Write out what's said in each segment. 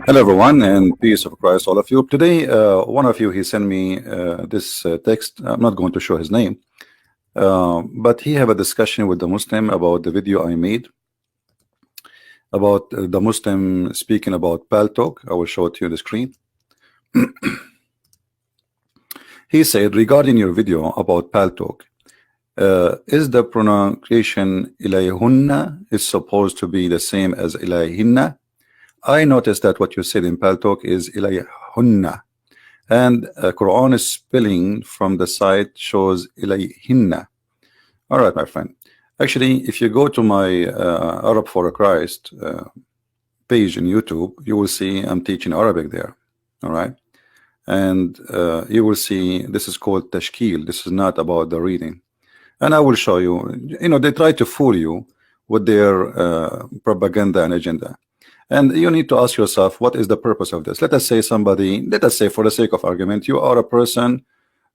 Hello everyone, and peace of Christ all of you. Today one of you, he sent me this text. I'm not going to show his name, but he have a discussion with the Muslim about the video I made about the Muslim speaking about Paltalk. I will show it to you on the screen. He said, regarding your video about Paltalk, is the pronunciation ilayhunna is supposed to be the same as ilayhinna? I noticed that what you said in Paltalk is ilayhunna, and Quran is spelling from the side shows ilayhinna. All right, my friend. Actually, if you go to my Arab for Christ page in YouTube, you will see I'm teaching Arabic there. All right, and you will see this is called tashkil. This is not about the reading, and I will show you. You know, they try to fool you with their propaganda and agenda. And you need to ask yourself, what is the purpose of this? Let us say somebody, let us say for the sake of argument, you are a person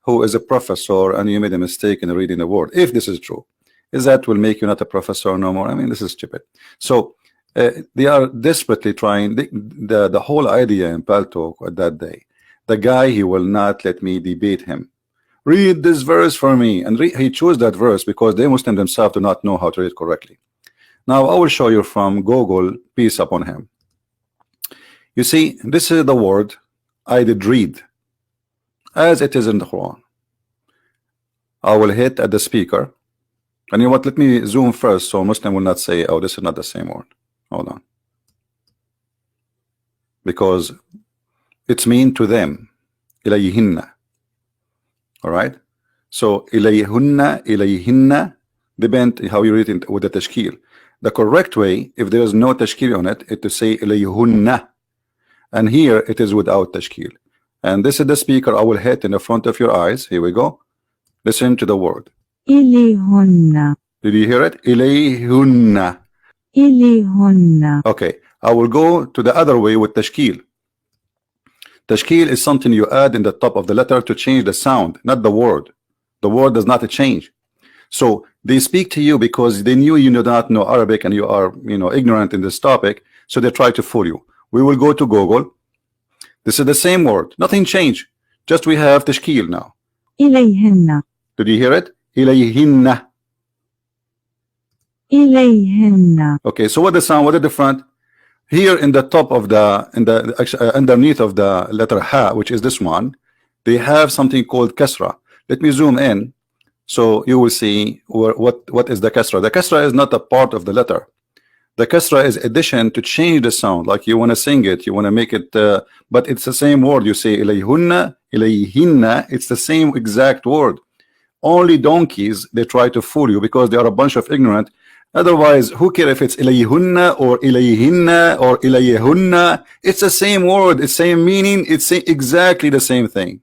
who is a professor and you made a mistake in reading the word. If this is true, is that will make you not a professor no more? I mean, this is stupid. So they are desperately trying, the whole idea in Paltalk at that day, the guy, he will not let me debate him. Read this verse for me. And he chose that verse because they Muslim themselves do not know how to read correctly. Now I will show you from Google, peace upon him. You see, this is the word I did read as it is in the Quran. I will hit at the speaker, and you know what, let me zoom first so Muslim will not say, oh, this is not the same word. Hold on, because it's mean to them, ilayhinna. All right, so ilayhunna, ilayhinna, depend how you read it with the tashkil. The correct way, if there is no tashkil on it, is to say ilayhunna, and here it is without tashkil. And this is the speaker I will hit in the front of your eyes. Here we go. Listen to the word ilayhunna. Did you hear it? Ilayhunna. Ilayhunna. Okay, I will go to the other way with tashkil. Tashkil is something you add in the top of the letter to change the sound, not the word. The word does not change. So they speak to you because they knew you do not know Arabic and you are, you know, ignorant in this topic. So they try to fool you. We will go to Google. This is the same word. Nothing changed. Just we have tashkil now. Ilayhinna. Did you hear it? Ilayhinna. Ilayhinna. Okay. So what the sound? What is the front? Here in the top of the, underneath of the letter ha, which is this one, they have something called kasra. Let me zoom in. So you will see what is the kasra. The kasra is not a part of the letter. The kasra is addition to change the sound. Like you want to sing it, you want to make it, but it's the same word. You say ilayhunna, ilayhinna. It's the same exact word. Only donkeys, they try to fool you because they are a bunch of ignorant. Otherwise, who cares if it's ilayhunna or ilayhinna or ilayhunna? It's the same word, it's same meaning, it's exactly the same thing.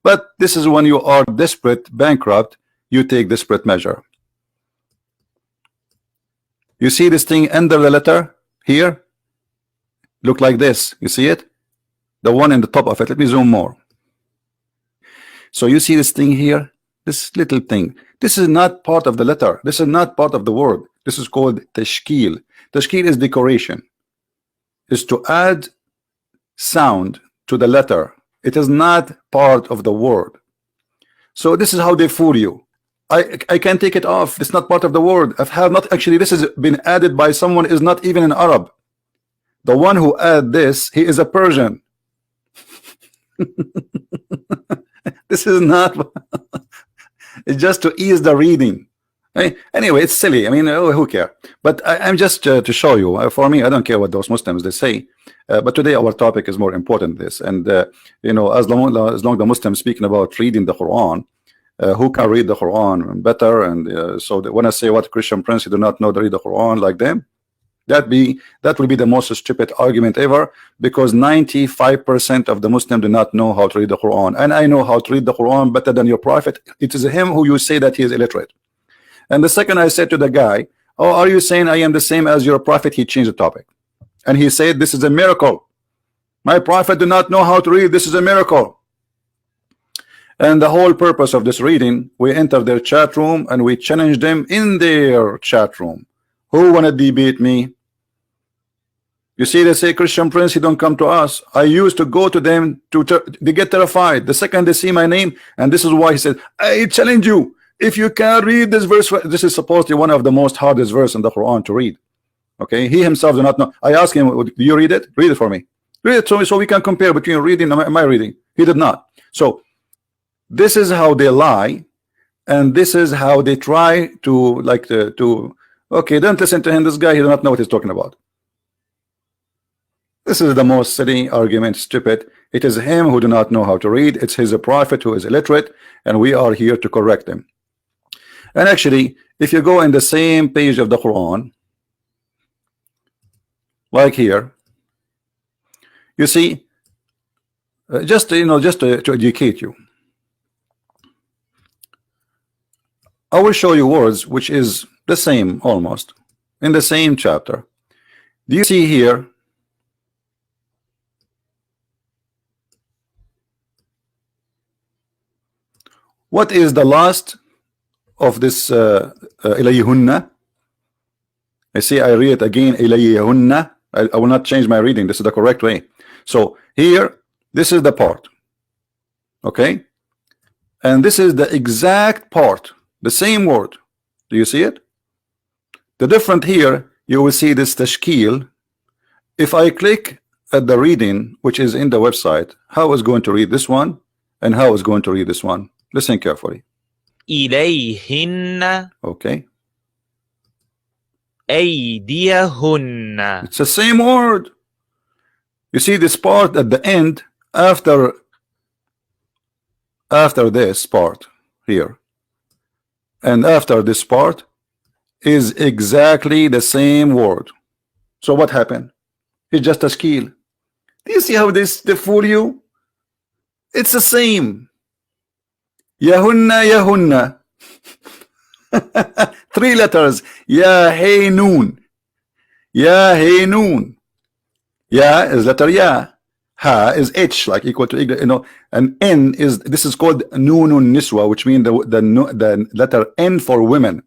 But this is when you are desperate, bankrupt, you take desperate measure. You see this thing under the letter here? Look like this. You see it? The one in the top of it. Let me zoom more. So you see this thing here? This little thing. This is not part of the letter. This is not part of the word. This is called tashkil. Tashkil is decoration. Is to add sound to the letter. It is not part of the word. So this is how they fool you. I can't take it off. It's not part of the word. I've had not actually. This has been added by someone is not even an Arab. The one who added this, he is a Persian. This is not. It's just to ease the reading. Anyway, it's silly. I mean, who cares? But I'm just to show you. For me, I don't care what those Muslims they say. But today our topic is more important than this. And you know, as long the Muslims speaking about reading the Quran, who can read the Quran better? And so when I say what Christian prince do not know to read the Quran like them, that will be the most stupid argument ever, because 95% of the Muslims do not know how to read the Quran, and I know how to read the Quran better than your prophet. It is him who you say that he is illiterate. And the second I said to the guy, oh, are you saying I am the same as your prophet? He changed the topic, and he said this is a miracle. My prophet do not know how to read. This is a miracle. And the whole purpose of this reading, we enter their chat room and we challenge them in their chat room. Who wanna debate me? You see, they say, Christian Prince, he don't come to us. I used to go to them they get terrified the second they see my name, and this is why he said, I challenge you. If you can read this verse, this is supposedly one of the most hardest verse in the Quran to read. Okay, he himself do not know. I asked him, do you read it? Read it for me. Read it so we can compare between reading and my reading. He did not. So this is how they lie, and this is how they try to okay, don't listen to him. This guy, he does not know what he's talking about. This is the most silly argument, stupid. It is him who do not know how to read. It's his prophet who is illiterate, and we are here to correct him. And actually, if you go in the same page of the Quran, like here, you see, just to educate you, I will show you words which is the same almost in the same chapter. Do you see here? What is the last of this ilayhunna? I see, I read it again, ilayhunna. I will not change my reading. This is the correct way. So here, this is the part. Okay? And this is the exact part, the same word. Do you see it? The different here, you will see this tashkil. If I click at the reading, which is in the website, how is going to read this one and how is going to read this one? Listen carefully. إليهن Okay. أيديهن. It's the same word. You see this part at the end after this part here, and after this part is exactly the same word. So what happened? It's just a skill. Do you see how they fool you? It's the same. Yahunna, Yahunna. 3 letters. Ya, hey, noon. Ya, hey, noon. Ya is letter Ya. Ha is H, like equal to, you know, and N is, this is called Nunun Niswa, which means the letter N for women.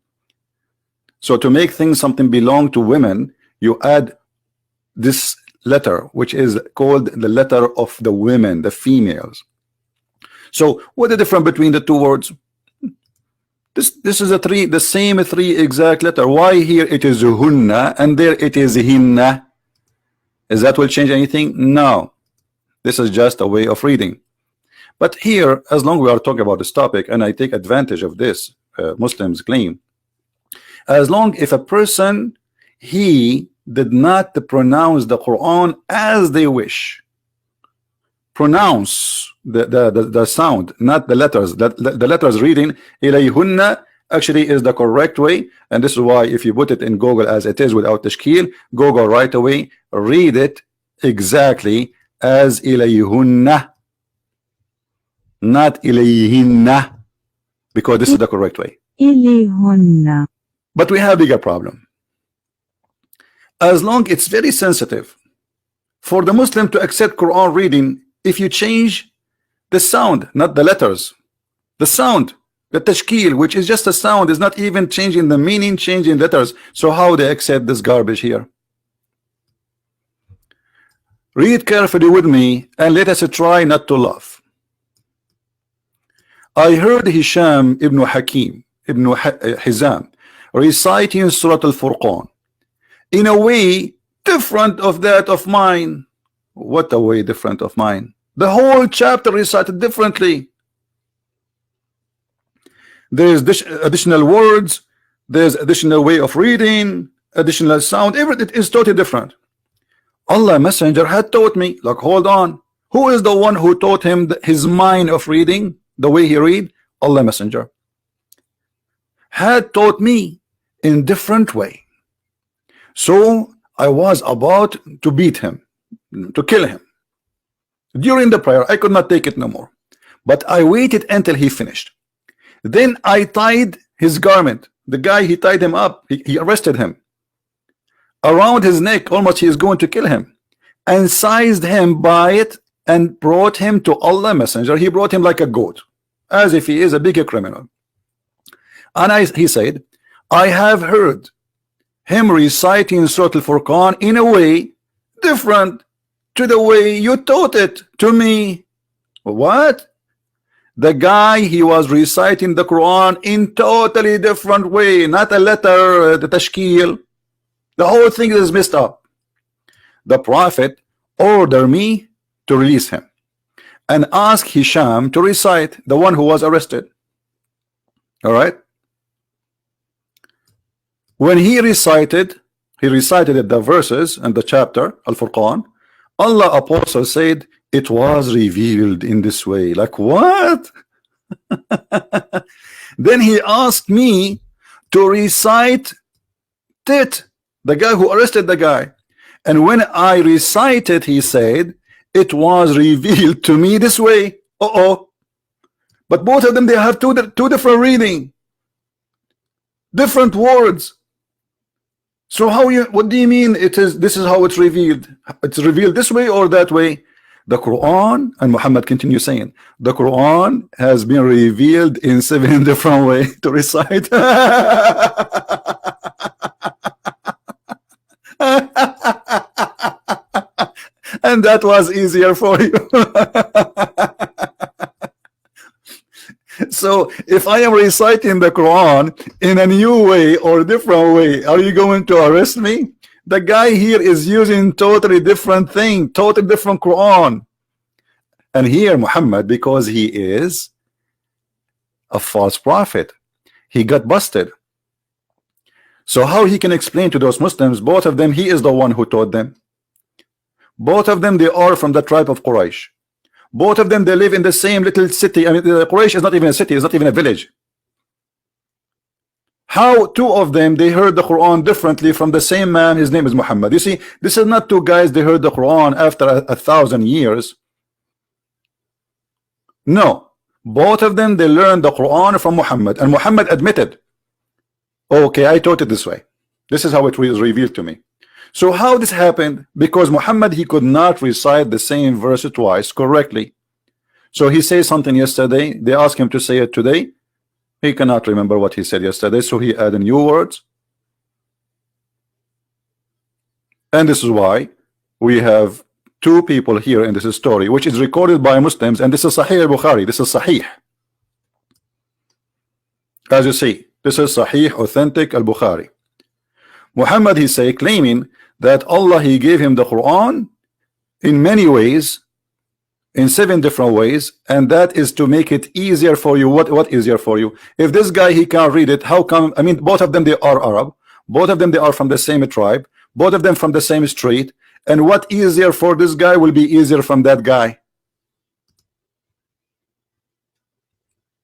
So to make things something belong to women, you add this letter, which is called the letter of the women, the females. So what the difference between the two words? This is the same 3 exact letter. Why here it is hunna and there it is hinna? Is that will change anything? No. This is just a way of reading. But here, as long as we are talking about this topic, and I take advantage of this Muslims claim, as long if a person he did not pronounce the Quran as they wish, pronounce the sound, not the letters. The letters reading ilayhunna actually is the correct way, and this is why if you put it in Google as it is without tashkil, Google right away read it exactly as ilayhunna, not ilayhinna, because this is the correct way. Ilayhunna. But we have a bigger problem. As long it's very sensitive for the Muslim to accept Quran reading if you change the sound, not the letters, the sound, the tashkil, which is just a sound, is not even changing the meaning, changing letters. So how they accept this garbage here? Read carefully with me and let us try not to laugh. I heard Hisham ibn Hakim ibn Hizam reciting Surah Al-Furqan in a way different of that of mine. What a way different of mine. The whole chapter recited differently. There's additional words, there's additional way of reading, additional sound, everything is totally different. Allah Messenger had taught me, like, hold on, who is the one who taught him his mind of reading, the way he read? Allah Messenger had taught me in different way. So I was about to beat him, to kill him. During the prayer, I could not take it no more. But I waited until he finished. Then I tied his garment. The guy, he tied him up. He arrested him. Around his neck, almost he is going to kill him. And seized him by it and brought him to Allah Messenger. He brought him like a goat. as if he is a big criminal. And he said, I have heard him reciting Surah Al-Furqan in a way different to the way you taught it to me. What? The guy, he was reciting the Quran in totally different way, not a letter, the tashkil. The whole thing is messed up. The Prophet ordered me to release him and ask Hisham to recite, the one who was arrested. All right. When he recited the verses and the chapter Al-Furqan, Allah Apostle said it was revealed in this way. Like what? Then he asked me to recite it, the guy who arrested the guy. And when I recited, he said it was revealed to me this way. But both of them, they have two different reading, different words. So what do you mean this is how it's revealed? It's revealed this way or that way? The Quran, and Muhammad continues saying, the Quran has been revealed in 7 different ways to recite. And that was easier for you. So if I am reciting the Quran in a new way or different way, are you going to arrest me? The guy here is using totally different thing, totally different Quran. And here Muhammad, because he is a false prophet, he got busted. So how he can explain to those Muslims, both of them, he is the one who taught them. Both of them, they are from the tribe of Quraysh. Both of them, they live in the same little city. I mean, Quraysh is not even a city, it's not even a village. How two of them, they heard the Quran differently from the same man, his name is Muhammad. You see, this is not two guys, they heard the Quran after 1,000 years. No, both of them, they learned the Quran from Muhammad, and Muhammad admitted, okay, I taught it this way. This is how it was revealed to me. So how this happened? Because Muhammad, he could not recite the same verse twice correctly. So he says something yesterday, they asked him to say it today. He cannot remember what he said yesterday, so he added new words. And this is why we have two people here in this story, which is recorded by Muslims, and this is Sahih al-Bukhari. This is Sahih. As you see, this is Sahih, authentic al-Bukhari. Muhammad, he say, claiming that Allah, he gave him the Quran in many ways, in 7 different ways, and that is to make it easier for you. What easier for you? If this guy, he can't read it, how come? I mean, both of them, they are Arab, both of them, they are from the same tribe, both of them from the same street, and what easier for this guy will be easier from that guy.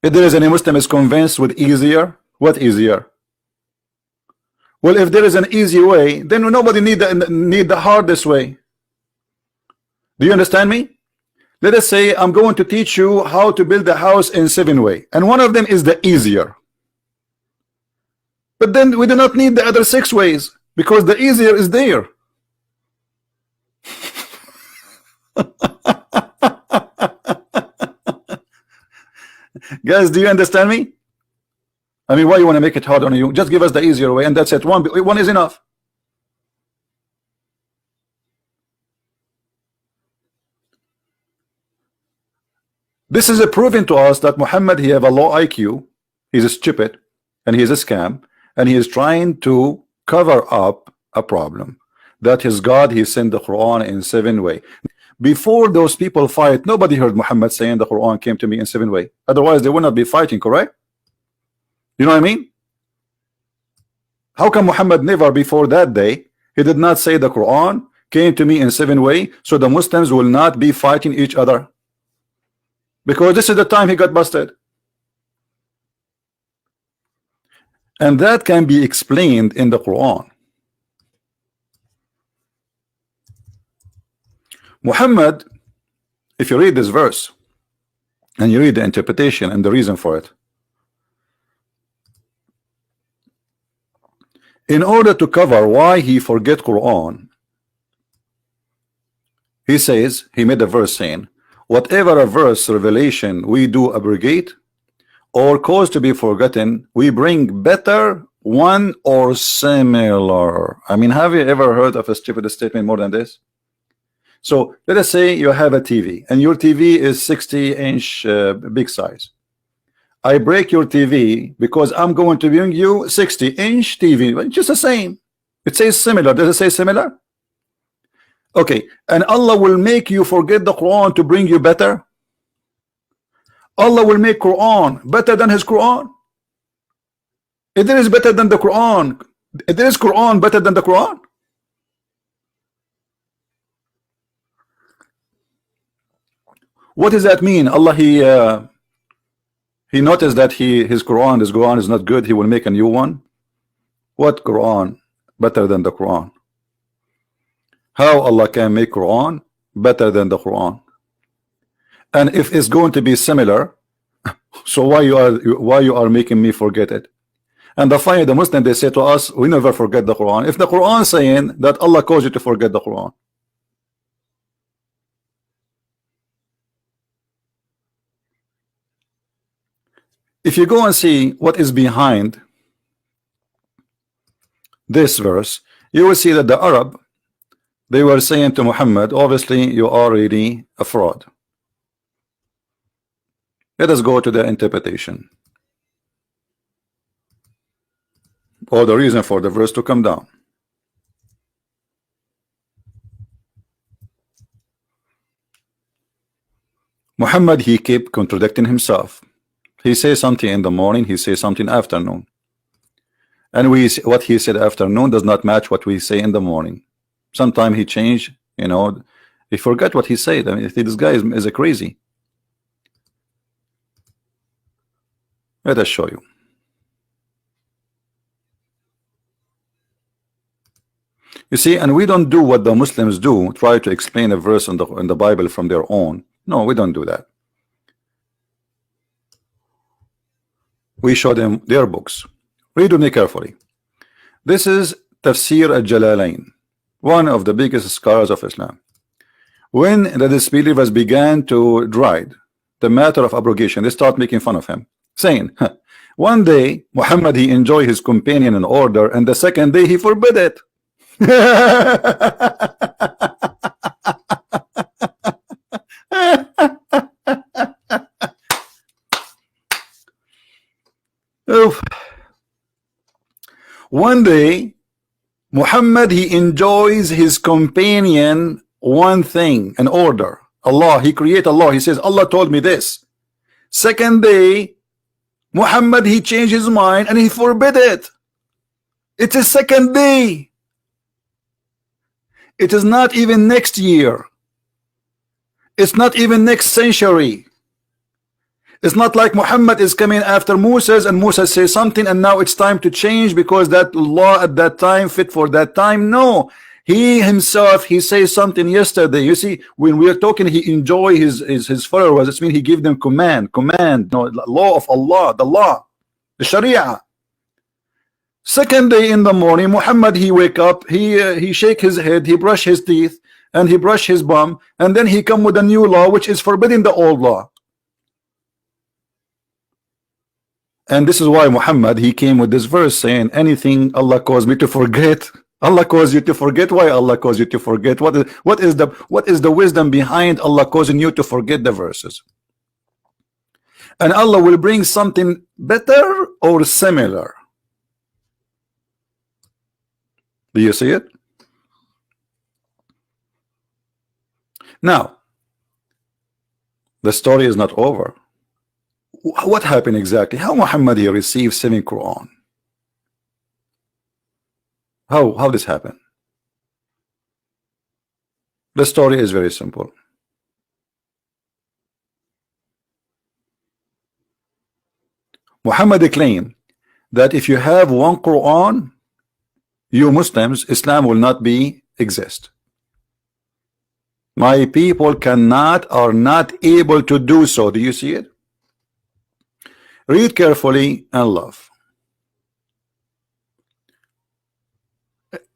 If there is any Muslim is convinced with easier, what easier? Well, if there is an easy way, then nobody need the hardest way. Do you understand me? Let us say I'm going to teach you how to build a house in 7 ways, and one of them is the easier. But then we do not need the other 6 ways because the easier is there. Guys, do you understand me? I mean, why you want to make it hard on you? Just give us the easier way, and that's it. One is enough. This is a proving to us that Muhammad, he have a low IQ, he's stupid, and he is a scam, and he is trying to cover up a problem. That his God, he sent the Quran in 7 ways. Before those people fight, nobody heard Muhammad saying the Quran came to me in 7 ways. Otherwise, they would not be fighting, correct? You know what I mean? How come Muhammad never before that day, he did not say the Quran came to me in 7 ways, so the Muslims will not be fighting each other? Because this is the time he got busted. And that can be explained in the Quran. Muhammad, if you read this verse and you read the interpretation and the reason for it, in order to cover why he forget Quran, he says, he made a verse saying, whatever a verse revelation we do abrogate, or cause to be forgotten, we bring better, one, or similar. I mean, have you ever heard of a stupid statement more than this? So let us say you have a TV and your TV is 60-inch big size. I break your TV because I'm going to bring you 60-inch TV. It's just the same. It says similar. Does it say similar? Okay. And Allah will make you forget the Quran to bring you better. Allah will make Quran better than his Quran. If there is better than the Quran, if there is Quran better than the Quran. What does that mean? Allah, he noticed that his Quran is not good. He will make a new one. What Quran better than the Quran? How Allah can make Quran better than the Quran? And if it's going to be similar, so why you are making me forget it? And the Muslim, they say to us, we never forget the Quran. If the Quran is saying that Allah caused you to forget the Quran, if you go and see what is behind this verse, you will see that the Arab, they were saying to Muhammad, obviously you are really a fraud. Let us go to the interpretation, or the reason for the verse to come down. Muhammad, he kept contradicting himself. He says something in the morning, he says something afternoon, and what he said afternoon does not match what we say in the morning. Sometimes he changed, you know, he forgot what he said. I mean, this guy is a crazy. Let us show you. You see, and we don't do what the Muslims do, try to explain a verse in the Bible from their own. No, we don't do that. We show them their books. Read with me carefully. This is Tafsir al-Jalalain, one of the biggest scholars of Islam. When the disbelievers began to deride the matter of abrogation, they start making fun of him, saying, one day Muhammad, he enjoyed his companion in order, and the second day he forbid it. Oof. One day Muhammad, he enjoys his companion one thing, an order. Allah, he created Allah, he says Allah told me this. Second day Muhammad, he changed his mind and he forbid it. It's his second day. It is not even next year. It's not even next century. It's not like Muhammad is coming after Moses and Musa says something and now it's time to change because that law at that time fit for that time. No, he himself, he says something yesterday. You see, when we are talking, he enjoy his followers. It means he give them command, no, law of Allah, the law, the Sharia. Second day in the morning, Muhammad, he wake up, he shake his head, he brush his teeth, and he brush his bum, and then he come with a new law which is forbidding the old law. And this is why Muhammad, he came with this verse saying, anything Allah caused me to forget, Allah caused you to forget. Why Allah caused you to forget? What is the wisdom behind Allah causing you to forget the verses? And Allah will bring something better or similar. Do you see it? Now, the story is not over. What happened exactly? How Muhammad he received 7 Quran? How this happened? The story is very simple. Muhammad claimed that if you have one Quran, you Muslims, Islam will not be exist. My people are not able to do so. Do you see it? Read carefully and love.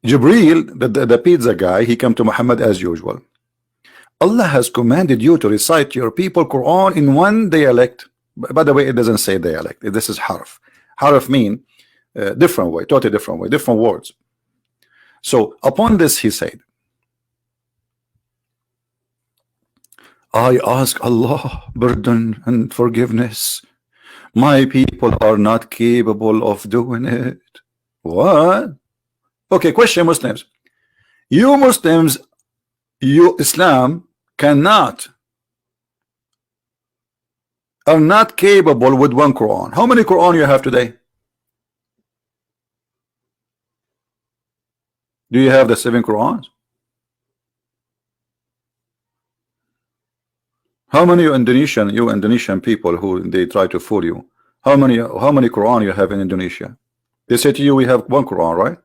Jibreel, the pizza guy, he came to Muhammad as usual. Allah has commanded you to recite your people Quran in one dialect, By the way, it doesn't say dialect. This is harf. Harf mean different way, totally different way, different words. So upon this he said, I ask Allah pardon and forgiveness. My people are not capable of doing it. What? Okay, question, Muslims. You Muslims, you Islam are not capable with one Quran. How many Quran you have today? Do you have the 7 Qurans? How many you Indonesian people who they try to fool you? How many Quran you have in Indonesia? They say to you, we have one Quran, right?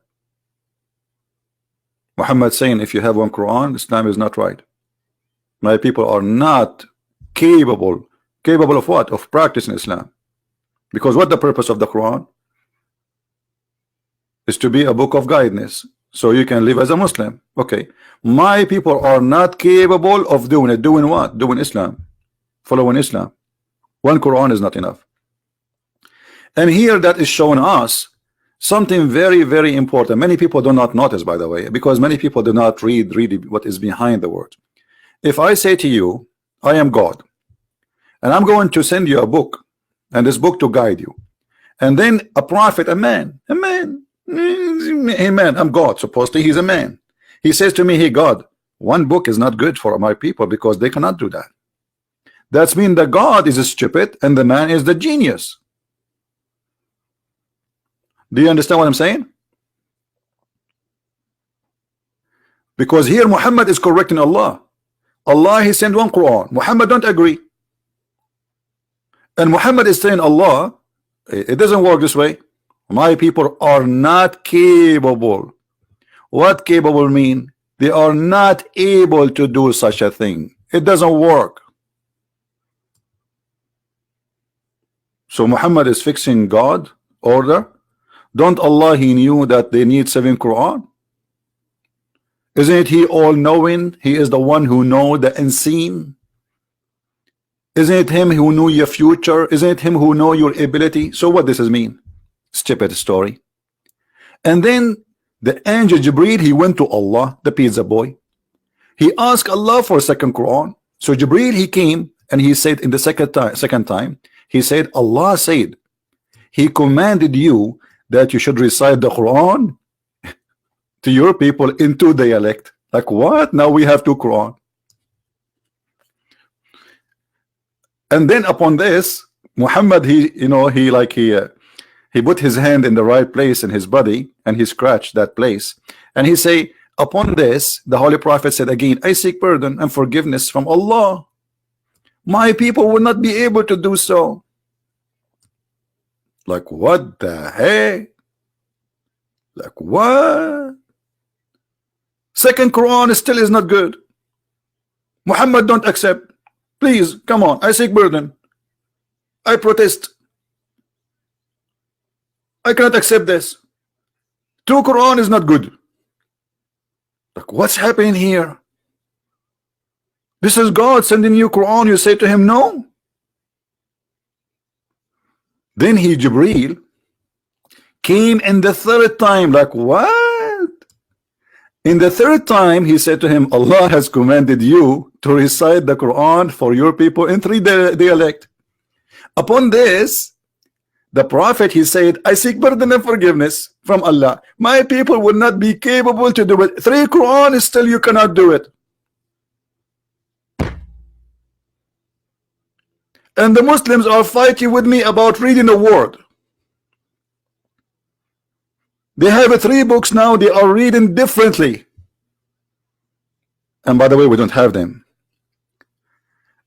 Muhammad saying, if you have one Quran, Islam is not right. My people are not capable of what? Of practicing Islam. Because what the purpose of the Quran is to be a book of guidance, so you can live as a Muslim. Okay, my people are not capable of doing it. Doing what? Doing Islam, following Islam. One Quran is not enough. And here that is showing us something very, very important. Many people do not notice, by the way, because many people do not read what is behind the word. If I say to you, I am God, and I'm going to send you a book, and this book to guide you, and then a prophet, a man, I'm God, supposedly he's a man. He says to me, hey God, one book is not good for my people because they cannot do that. That's mean that God is stupid and the man is the genius. Do you understand what I'm saying? Because here Muhammad is correcting Allah. Allah, he sent one Quran. Muhammad don't agree. And Muhammad is saying, Allah, it doesn't work this way. My people are not capable. What capable mean? They are not able to do such a thing. It doesn't work. So Muhammad is fixing God order. Don't Allah, he knew that they need 7 Quran? Isn't he all knowing? He is the one who know the unseen. Isn't it him who knew your future? Isn't it him who know your ability? So what does this mean? Stupid story. And then the angel Jibreel, he went to Allah, the pizza boy. He asked Allah for a second Quran. So Jibreel, he came and he said in the second time, he said, Allah said, he commanded you that you should recite the Quran to your people in 2 dialect. Like what? Now we have 2 Quran. And then upon this, Muhammad, he put his hand in the right place in his body and he scratched that place. And he say, upon this, the Holy Prophet said again, I seek pardon and forgiveness from Allah. My people will not be able to do so. Like what the heck? Like what? Second Quran still is not good. Muhammad don't accept. Please, come on, I seek pardon. I protest. I cannot accept this. 2 Quran is not good. Like what's happening here? This is God sending you Quran. You say to him no. Then Jibreel came in the 3rd time. Like what? In the 3rd time he said to him, Allah has commanded you to recite the Quran for your people in 3 dialect. Upon this, the Prophet, he said, I seek pardon and forgiveness from Allah. My people will not be capable to do it. 3 Quran still you cannot do it. And the Muslims are fighting with me about reading the word. They have 3 books now. They are reading differently. And by the way, we don't have them.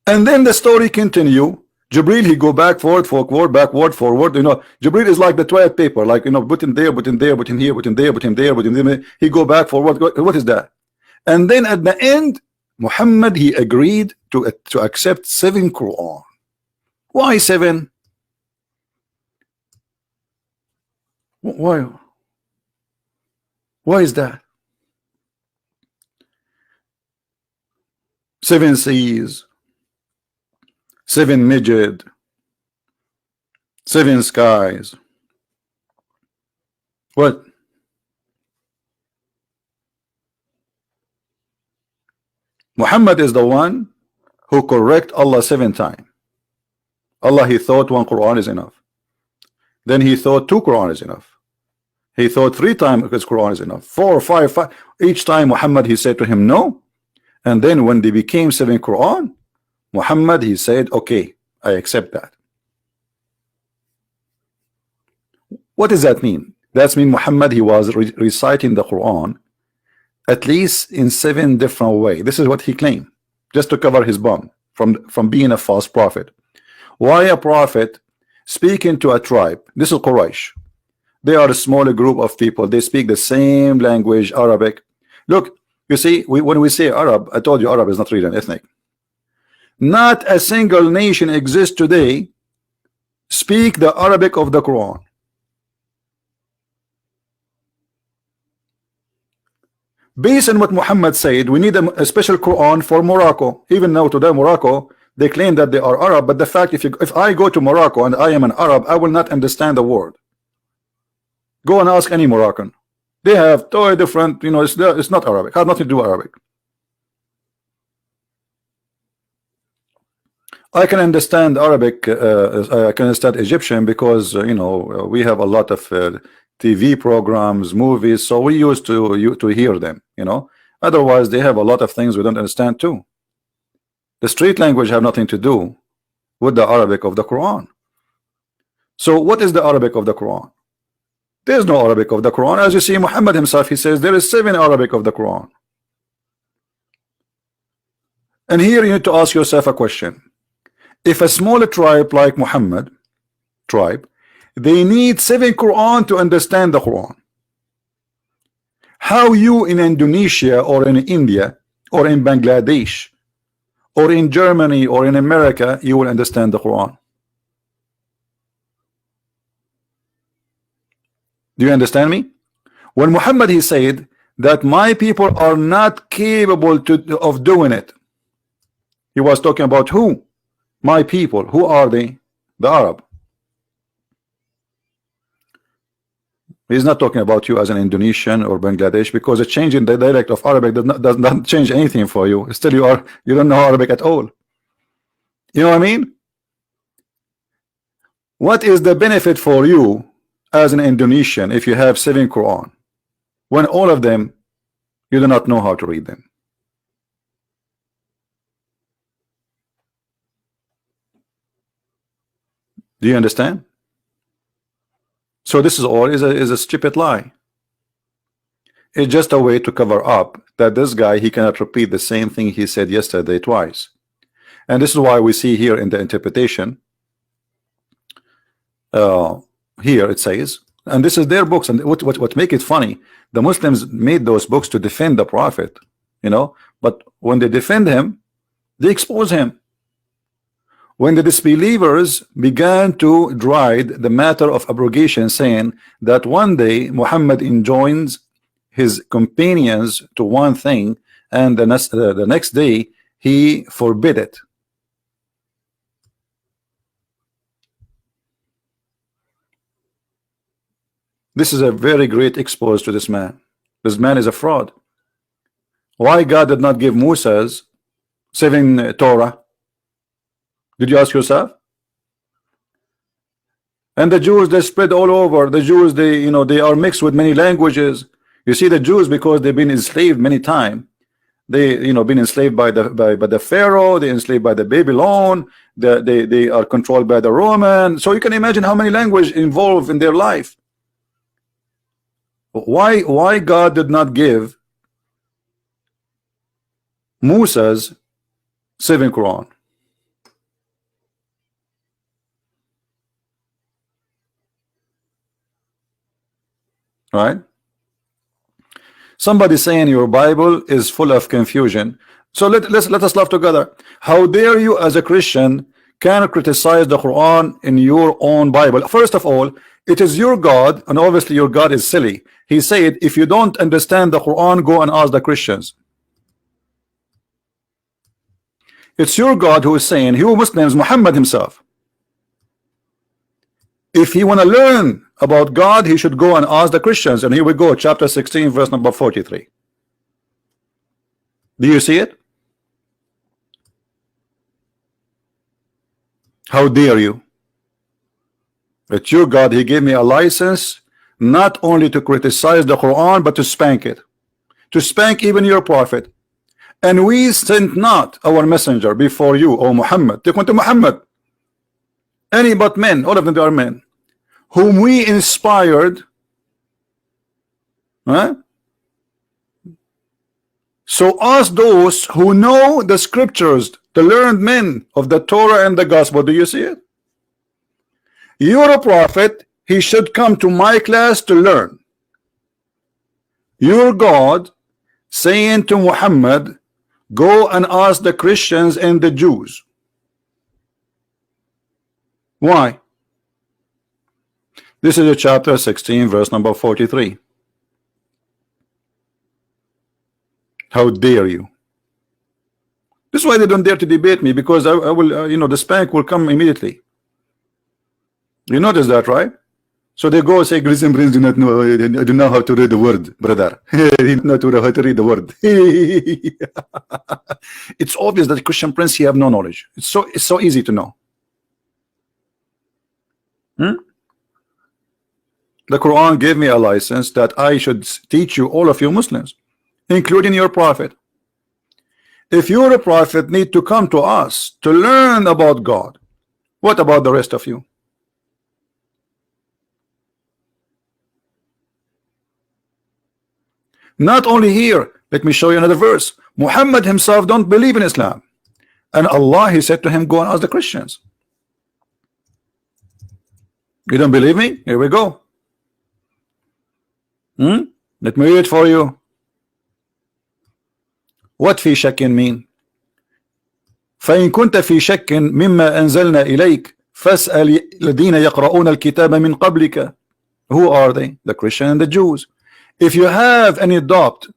And then the story continue. Jibreel, he go back, forward, backward, forward. Jibreel is like the toilet paper, like put him there, put him there, put him here, put him there, put him there, put him there. He go back, forward. What is that? And then at the end, Muhammad, he agreed to accept 7 Quran. Why 7? Why? Why is that? 7 seas, 7 midget, 7 skies. What? Muhammad is the one who correct Allah 7 times. Allah, he thought 1 Quran is enough. Then he thought 2 Quran is enough. He thought 3 times because Quran is enough. 4, 5, 5. Each time Muhammad, he said to him no. And then when they became 7 Quran, Muhammad, he said, okay, I accept that. What does that mean? That means Muhammad, he was reciting the Quran at least in 7 different ways. This is what he claimed, just to cover his bum from being a false prophet. Why a prophet speaking to a tribe? This is Quraysh. They are a smaller group of people. They speak the same language, Arabic. Look, you see, when we say Arab, I told you Arab is not really an ethnic. Not a single nation exists today speak the Arabic of the Quran. Based on what Muhammad said, we need a special Quran for Morocco. Even now today, Morocco, they claim that they are Arab, but the fact, if I go to Morocco and I am an Arab, I will not understand the word. Go and ask any Moroccan. They have totally different, you know, it's not Arabic. It has nothing to do with Arabic. I can understand Arabic, I can understand Egyptian because, you know, we have a lot of TV programs, movies, so we used to hear them, you know. Otherwise, they have a lot of things we don't understand too. The street language have nothing to do with the Arabic of the Quran. So what is the Arabic of the Quran? There is no Arabic of the Quran. As you see, Muhammad himself, he says there is 7 Arabic of the Quran. And here you need to ask yourself a question. If a smaller tribe like Muhammad tribe, they need 7 Quran to understand the Quran, how you in Indonesia or in India or in Bangladesh or in Germany or in America, you will understand the Quran? Do you understand me? When Muhammad, he said that my people are not capable of doing it, he was talking about who? My people. Who are they? The Arab. He's not talking about you as an Indonesian or Bangladesh, because a change in the dialect of Arabic does not change anything for you. Still you don't know Arabic at all. You know what I mean? What is the benefit for you as an Indonesian if you have 7 Quran when all of them you do not know how to read them? Do you understand? So this is all is a stupid lie. It's just a way to cover up that this guy, he cannot repeat the same thing he said yesterday twice. And this is why we see here in the interpretation, here it says, and this is their books, and what make it funny, the Muslims made those books to defend the Prophet, you know, but when they defend him, they expose him. When the disbelievers began to deride the matter of abrogation, saying that one day Muhammad enjoins his companions to one thing, and the next day he forbid it. This is a very great expose to this man. This man is a fraud. Why God did not give Moses 7 Torah? Did you ask yourself? And the Jews, they spread all over. The Jews, they, you know, they are mixed with many languages. You see, the Jews, because they've been enslaved many times, they, you know, been enslaved by the Pharaoh, they enslaved by the Babylon, they are controlled by the Roman. So you can imagine how many languages involved in their life. Why God did not give Moses 7 Quran? Right? Somebody saying your Bible is full of confusion. So let us laugh together. How dare you as a Christian can criticize the Quran in your own Bible? First of all, it is your God, and obviously your God is silly. He said, if you don't understand the Quran, go and ask the Christians. It's your God who is saying, you Muslims, Muhammad himself, If he want to learn about God, he should go and ask the Christians. And here we go, chapter 16, verse number 43. Do you see it? How dare you? It's your God. He gave me a license not only to criticize the Quran, but to spank it, to spank even your prophet. And we sent not our messenger before you, O Muhammad. They went to Muhammad. Any but men, all of them are men, whom we inspired. Huh? So ask those who know the scriptures, the learned men of the Torah and the gospel. Do you see it? You're a prophet. He should come to my class to learn. Your God saying to Muhammad, go and ask the Christians and the Jews. Why? This is a chapter 16, verse number 43. How dare you? This is why they don't dare to debate me, because I will, you know, the spank will come immediately. You notice that, right? So they go say, Christian Prince do not know, I do not know how to read the word, brother. He do not know how to read the word. It's obvious that Christian Prince, he have no knowledge. It's so easy to know. The Quran gave me a license that I should teach you, all of you Muslims, including your prophet. If you're a prophet, need to come to us to learn about God. What about the rest of you? Not only here, let me show you another verse. Muhammad himself don't believe in Islam, and Allah, he said to him, go and ask the Christians. You don't believe me? Here we go. Let me read it for you. What في شك mean? فإن كنت في شك مما أنزلنا إليك فاسأل الذين يقرؤون الكتاب من قبلك. Who are they? The Christian and the Jews. If you have any doubt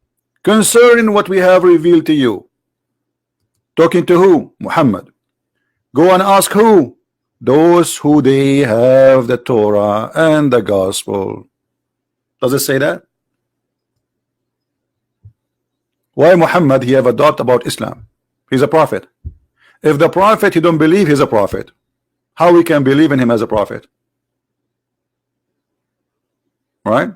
concerning what we have revealed to you, talking to who? Muhammad. Go and ask who? Those who they have the Torah and the gospel. Does it say that? Why Muhammad, he have a doubt about Islam? He's a prophet. If the prophet, he don't believe he's a prophet, how we can believe in him as a prophet? Right?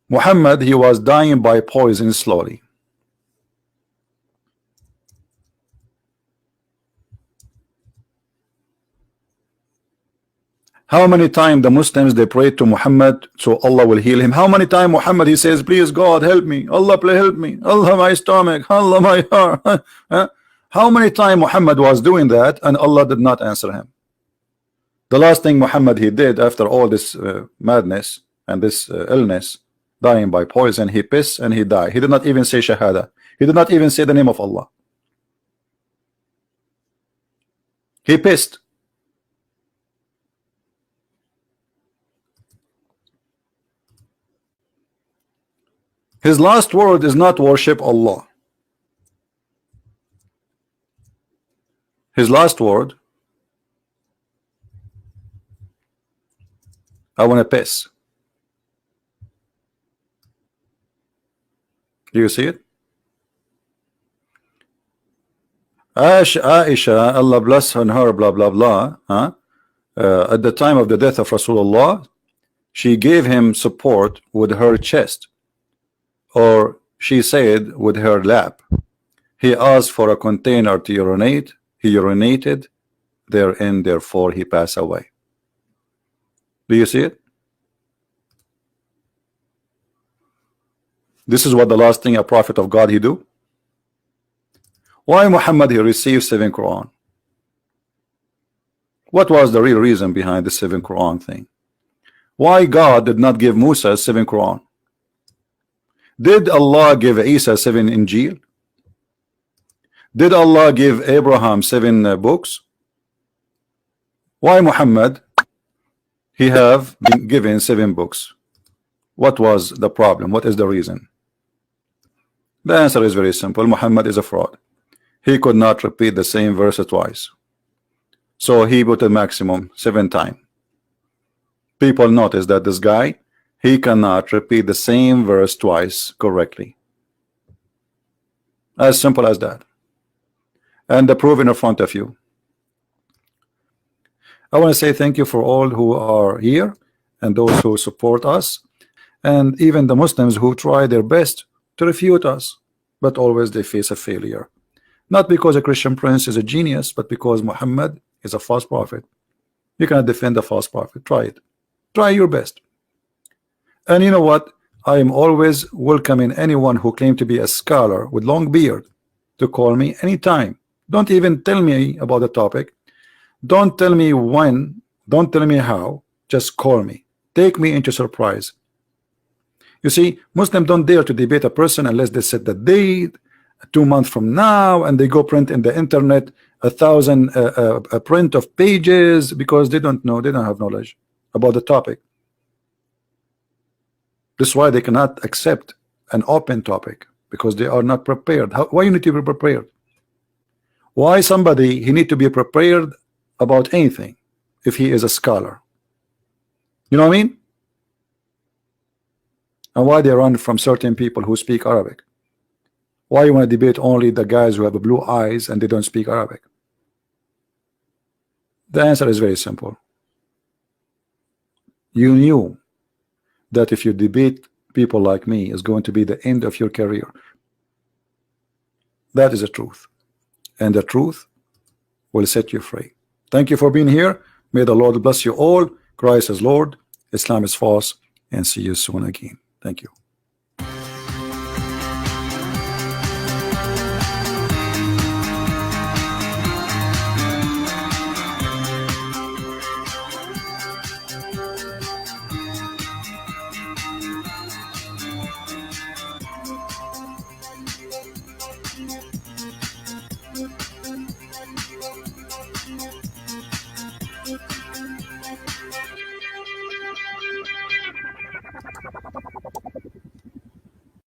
Muhammad, he was dying by poison slowly. How many times the Muslims, they prayed to Muhammad so Allah will heal him? How many times Muhammad, he says, please God help me, Allah please help me, Allah my stomach, Allah my heart. How many times Muhammad was doing that and Allah did not answer him? The last thing Muhammad, he did after all this madness and this illness, dying by poison, he pissed and he died. He did not even say Shahada. He did not even say the name of Allah. He pissed. His last word is not worship Allah. His last word, I want to piss. Do you see it? Aisha, Allah bless her and her, blah blah blah, at the time of the death of Rasulullah, she gave him support with her chest, or she said with her lap. He asked for a container to urinate, he urinated therein, therefore he passed away. Do you see it? This is what the last thing a prophet of God he do. Why Muhammad, he received 7 Quran? What was the real reason behind the 7 Quran thing? Why God did not give Musa 7 Quran? Did Allah give Isa 7 Injil? Did Allah give Abraham 7 books? Why Muhammad, he have been given 7 books? What was the problem? What is the reason? The answer is very simple. Muhammad is a fraud. He could not repeat the same verse twice. So he put a maximum 7 times. People notice that this guy, he cannot repeat the same verse twice correctly. As simple as that. And the proof in front of you. I want to say thank you for all who are here and those who support us, and even the Muslims who try their best to refute us, but always they face a failure. Not because a Christian prince is a genius, but because Muhammad is a false prophet. You cannot defend a false prophet. Try it. Try your best. And you know what? I am always welcoming anyone who claims to be a scholar with long beard to call me anytime. Don't even tell me about the topic. Don't tell me when. Don't tell me how. Just call me. Take me into surprise. You see, Muslims don't dare to debate a person unless they set the date 2 months from now, and they go print in the internet 1,000 a print of pages because they don't know, they don't have knowledge about the topic. That's why they cannot accept an open topic, because they are not prepared. Why you need to be prepared? Why somebody he need to be prepared about anything if he is a scholar? You know what I mean? And why they run from certain people who speak Arabic? Why you want to debate only the guys who have blue eyes and they don't speak Arabic? The answer is very simple. You knew that if you debate people like me is going to be the end of your career. That is the truth, and the truth will set you free. Thank you for being here. May the Lord bless you all. Christ is Lord, Islam is false, and see you soon again. Thank you.